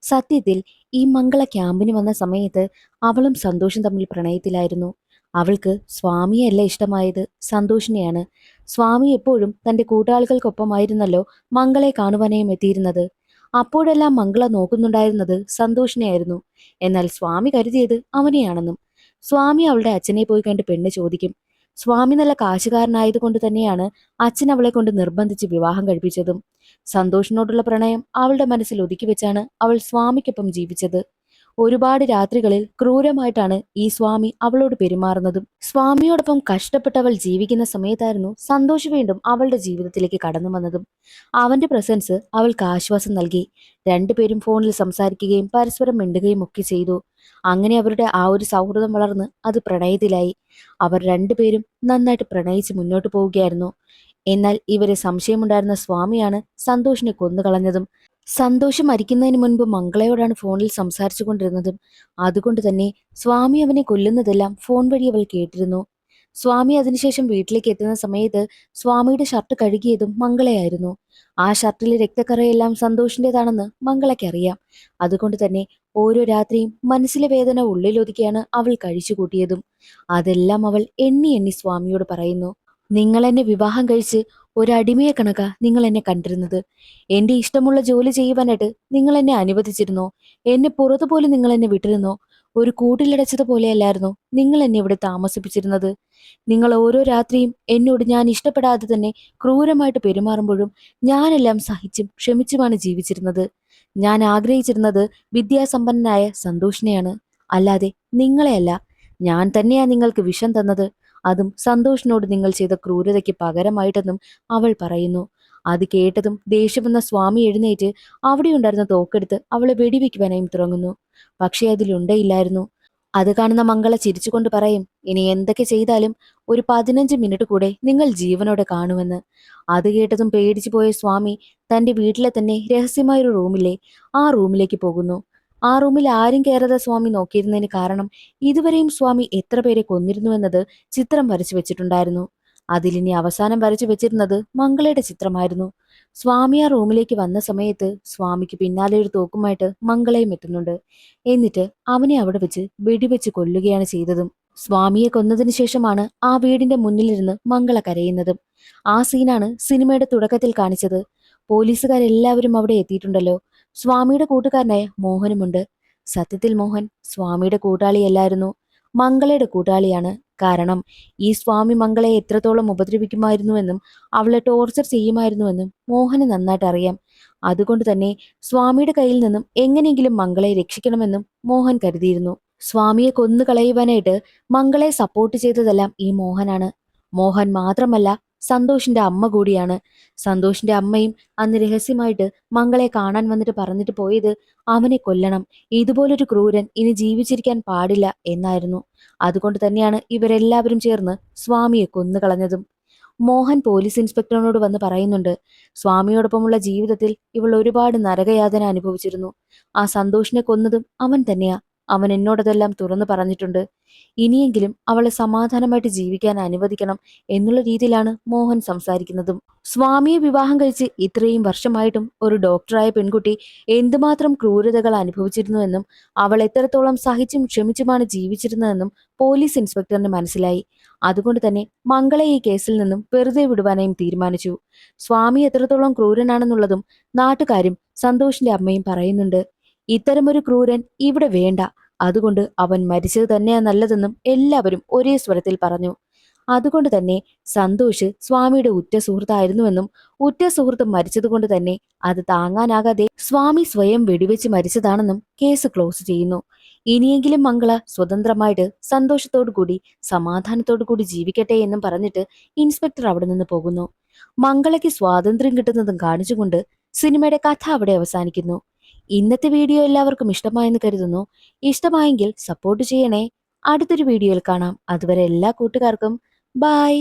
സത്യത്തിൽ ഈ മംഗള ക്യാമ്പിന് വന്ന സമയത്ത് അവളും സന്തോഷം തമ്മിൽ പ്രണയത്തിലായിരുന്നു. അവൾക്ക് സ്വാമിയല്ല ഇഷ്ടമായത്, സന്തോഷിനെയാണ്. സ്വാമി എപ്പോഴും തന്റെ കൂട്ടാളികൾക്കൊപ്പമായിരുന്നല്ലോ മംഗളെ കാണുവാനായും എത്തിയിരുന്നത്. അപ്പോഴെല്ലാം മംഗള നോക്കുന്നുണ്ടായിരുന്നത് സന്തോഷിനെയായിരുന്നു. എന്നാൽ സ്വാമി കരുതിയത് അവനെയാണെന്നും. സ്വാമി അവളുടെ അച്ഛനെ പോയി കണ്ട് പെണ്ണ് ചോദിക്കും. സ്വാമി നല്ല കാശുകാരനായതുകൊണ്ട് തന്നെയാണ് അച്ഛൻ അവളെ കൊണ്ട് നിർബന്ധിച്ച് വിവാഹം കഴിപ്പിച്ചതും. സന്തോഷിനോടുള്ള പ്രണയം അവളുടെ മനസ്സിൽ ഒതുക്കി വെച്ചാണ് അവൾ സ്വാമിക്കൊപ്പം ജീവിച്ചത്. ഒരുപാട് രാത്രികളിൽ ക്രൂരമായിട്ടാണ് ഈ സ്വാമി അവളോട് പെരുമാറുന്നതും. സ്വാമിയോടൊപ്പം കഷ്ടപ്പെട്ടവൾ ജീവിക്കുന്ന സമയത്തായിരുന്നു സന്തോഷ് വീണ്ടും അവളുടെ ജീവിതത്തിലേക്ക് കടന്നു വന്നതും. അവന്റെ പ്രസൻസ് അവൾക്ക് ആശ്വാസം നൽകി. രണ്ടുപേരും ഫോണിൽ സംസാരിക്കുകയും പരസ്പരം മിണ്ടുകയും ഒക്കെ ചെയ്തു. അങ്ങനെ അവരുടെ ആ ഒരു സൗഹൃദം വളർന്ന് അത് പ്രണയത്തിലായി. അവർ രണ്ടുപേരും നന്നായിട്ട് പ്രണയിച്ച് മുന്നോട്ട് പോവുകയായിരുന്നു. എന്നാൽ ഇവരെ സംശയമുണ്ടായിരുന്ന സ്വാമിയാണ് സന്തോഷിനെ കൊന്നുകളഞ്ഞതും. സന്തോഷം മരിക്കുന്നതിന് മുൻപ് മംഗളയോടാണ് ഫോണിൽ സംസാരിച്ചു കൊണ്ടിരുന്നതും. അതുകൊണ്ട് തന്നെ സ്വാമി അവനെ കൊല്ലുന്നതെല്ലാം ഫോൺ വഴി അവൾ കേട്ടിരുന്നു. സ്വാമി അതിനുശേഷം വീട്ടിലേക്ക് എത്തുന്ന സമയത്ത് സ്വാമിയുടെ ഷർട്ട് കഴുകിയതും മംഗളയായിരുന്നു. ആ ഷർട്ടിലെ രക്തക്കറയെല്ലാം സന്തോഷിന്റേതാണെന്ന് മംഗളയ്ക്കറിയാം. അതുകൊണ്ട് തന്നെ ഓരോ രാത്രിയും മനസ്സിലെ വേദന ഉള്ളിലൊതുക്കിയാണ് അവൾ കഴിച്ചു കൂട്ടിയതും. അതെല്ലാം അവൾ എണ്ണി എണ്ണി സ്വാമിയോട് പറയുന്നു. നിങ്ങൾ എന്നെ വിവാഹം കഴിച്ച് ഒരടിമയെ കണക്കാ നിങ്ങൾ എന്നെ കണ്ടിരുന്നത്. എന്റെ ഇഷ്ടമുള്ള ജോലി ചെയ്യുവാനായിട്ട് നിങ്ങൾ എന്നെ അനുവദിച്ചിരുന്നോ? എന്നെ പുറത്തുപോലും നിങ്ങൾ എന്നെ വിട്ടിരുന്നോ? ഒരു കൂട്ടിലടച്ചതുപോലെയല്ലായിരുന്നു നിങ്ങൾ എന്നെ ഇവിടെ താമസിപ്പിച്ചിരുന്നത്. നിങ്ങൾ ഓരോ രാത്രിയും എന്നോട് ഞാൻ ഇഷ്ടപ്പെടാതെ തന്നെ ക്രൂരമായിട്ട് പെരുമാറുമ്പോഴും ഞാനെല്ലാം സഹിച്ചും ക്ഷമിച്ചുമാണ് ജീവിച്ചിരുന്നത്. ഞാൻ ആഗ്രഹിച്ചിരുന്നത് വിദ്യാസമ്പന്നനായ സന്തോഷിനെയാണ്, അല്ലാതെ നിങ്ങളെയല്ല. ഞാൻ തന്നെയാ നിങ്ങൾക്ക് വിഷം തന്നത്, അതും സന്തോഷിനോട് നിങ്ങൾ ചെയ്ത ക്രൂരതയ്ക്ക് പകരമായിട്ടെന്നും അവൾ പറയുന്നു. അത് കേട്ടതും ദേഷ്യം വന്ന സ്വാമി എഴുന്നേറ്റ് അവിടെയുണ്ടായിരുന്ന തോക്കെടുത്ത് അവളെ വെടിവെക്കുവാനായും തുടങ്ങുന്നു. പക്ഷേ അതിലുണ്ടയില്ലായിരുന്നു. അത് കാണുന്ന മംഗള ചിരിച്ചുകൊണ്ട് പറയും, ഇനി എന്തൊക്കെ ചെയ്താലും ഒരു 15 മിനിറ്റ് കൂടെ നിങ്ങൾ ജീവനോടെ കാണുമെന്ന്. അത് കേട്ടതും പേടിച്ചു പോയ സ്വാമി തന്റെ വീട്ടിലെ തന്നെ രഹസ്യമായൊരു റൂമില്ലേ, ആ റൂമിലേക്ക് പോകുന്നു. ആ റൂമിൽ ആരും കയറാതെ സ്വാമി നോക്കിയിരുന്നതിന് കാരണം ഇതുവരെയും സ്വാമി എത്ര പേരെ കൊന്നിരുന്നുവെന്നത് ചിത്രം വരച്ചു വെച്ചിട്ടുണ്ടായിരുന്നു. അതിലിനി അവസാനം വരച്ചു വെച്ചിരുന്നത് മംഗളയുടെ ചിത്രമായിരുന്നു. സ്വാമി ആ റൂമിലേക്ക് വന്ന സമയത്ത് സ്വാമിക്ക് പിന്നാലെ ഒരു തോക്കുമായിട്ട് മംഗളയും എത്തുന്നുണ്ട്. എന്നിട്ട് അവനെ അവിടെ വെച്ച് വെടിവെച്ച് കൊല്ലുകയാണ് ചെയ്തതും. സ്വാമിയെ കൊന്നതിന് ശേഷമാണ് ആ വീടിന്റെ മുന്നിലിരുന്ന് മംഗള കരയുന്നതും. ആ സീനാണ് സിനിമയുടെ തുടക്കത്തിൽ കാണിച്ചത്. പോലീസുകാരെല്ലാവരും അവിടെ എത്തിയിട്ടുണ്ടല്ലോ. സ്വാമിയുടെ കൂട്ടുകാരനായ മോഹനുമുണ്ട്. സത്യത്തിൽ മോഹൻ സ്വാമിയുടെ കൂട്ടാളിയല്ലായിരുന്നു, മംഗളയുടെ കൂട്ടാളിയാണ്. കാരണം ഈ സ്വാമി മംഗളയെ എത്രത്തോളം ഉപദ്രവിക്കുമായിരുന്നുവെന്നും അവളെ ടോർച്ചർ ചെയ്യുമായിരുന്നുവെന്നും മോഹന് നന്നായിട്ട് അറിയാം. അതുകൊണ്ട് തന്നെ സ്വാമിയുടെ കയ്യിൽ നിന്നും എങ്ങനെയെങ്കിലും മംഗളയെ രക്ഷിക്കണമെന്നും മോഹൻ കരുതിയിരുന്നു. സ്വാമിയെ കൊന്നു കളയുവാനായിട്ട് മംഗളയെ സപ്പോർട്ട് ചെയ്തതെല്ലാം ഈ മോഹനാണ്. മോഹൻ മാത്രമല്ല, സന്തോഷിന്റെ അമ്മ കൂടിയാണ്. സന്തോഷിന്റെ അമ്മയും അന്ന് രഹസ്യമായിട്ട് മംഗളയെ കാണാൻ വന്നിട്ട് പറഞ്ഞിട്ട് പോയത് അവനെ കൊല്ലണം, ഇതുപോലൊരു ക്രൂരൻ ഇനി ജീവിച്ചിരിക്കാൻ പാടില്ല എന്നായിരുന്നു. അതുകൊണ്ട് തന്നെയാണ് ഇവരെല്ലാവരും ചേർന്ന് സ്വാമിയെ കൊന്നുകളഞ്ഞതും. മോഹൻ പോലീസ് ഇൻസ്പെക്ടറിനോട് വന്ന് പറയുന്നുണ്ട്, സ്വാമിയോടൊപ്പമുള്ള ജീവിതത്തിൽ ഇവൾ ഒരുപാട് നരകയാതന അനുഭവിച്ചിരുന്നു. ആ സന്തോഷിനെ കൊന്നതും അവൻ തന്നെയാ. അവൻ എന്നോടതെല്ലാം തുറന്നു പറഞ്ഞിട്ടുണ്ട്. ഇനിയെങ്കിലും അവളെ സമാധാനമായിട്ട് ജീവിക്കാൻ അനുവദിക്കണം എന്നുള്ള രീതിയിലാണ് മോഹൻ സംസാരിക്കുന്നതും. സ്വാമിയെ വിവാഹം കഴിച്ച് ഇത്രയും വർഷമായിട്ടും ഒരു ഡോക്ടറായ പെൺകുട്ടി എന്തുമാത്രം ക്രൂരതകൾ അനുഭവിച്ചിരുന്നുവെന്നും അവൾ എത്രത്തോളം സഹിച്ചും ക്ഷമിച്ചുമാണ് ജീവിച്ചിരുന്നതെന്നും പോലീസ് ഇൻസ്പെക്ടറിന് മനസ്സിലായി. അതുകൊണ്ട് തന്നെ മംഗളെ ഈ കേസിൽ നിന്നും വെറുതെ വിടുവാനായും തീരുമാനിച്ചു. സ്വാമി എത്രത്തോളം ക്രൂരനാണെന്നുള്ളതും നാട്ടുകാരും സന്തോഷിന്റെ അമ്മയും പറയുന്നുണ്ട്. ഇത്തരമൊരു ക്രൂരൻ ഇവിടെ വേണ്ട, അതുകൊണ്ട് അവൻ മരിച്ചത് തന്നെയാ നല്ലതെന്നും എല്ലാവരും ഒരേ സ്വരത്തിൽ പറഞ്ഞു. അതുകൊണ്ട് തന്നെ സന്തോഷ് സ്വാമിയുടെ ഉറ്റ സുഹൃത്തായിരുന്നുവെന്നും ഉറ്റ സുഹൃത്ത് മരിച്ചതുകൊണ്ട് തന്നെ അത് താങ്ങാനാകാതെ സ്വാമി സ്വയം വെടിവെച്ച് മരിച്ചതാണെന്നും കേസ് ക്ലോസ് ചെയ്യുന്നു. ഇനിയെങ്കിലും മംഗള സ്വതന്ത്രമായിട്ട് സന്തോഷത്തോടു കൂടി സമാധാനത്തോടു കൂടി ജീവിക്കട്ടെ എന്നും പറഞ്ഞിട്ട് ഇൻസ്പെക്ടർ അവിടെ നിന്ന് പോകുന്നു. മംഗളയ്ക്ക് സ്വാതന്ത്ര്യം കിട്ടുന്നതും കാണിച്ചുകൊണ്ട് സിനിമയുടെ കഥ അവിടെ അവസാനിക്കുന്നു. ഇന്നത്തെ വീഡിയോ എല്ലാവർക്കും ഇഷ്ടമായെന്ന് കരുതുന്നു. ഇഷ്ടമായെങ്കിൽ സപ്പോർട്ട് ചെയ്യണേ. അടുത്തൊരു വീഡിയോയിൽ കാണാം. അതുവരെ എല്ലാ കൂട്ടുകാർക്കും ബൈ.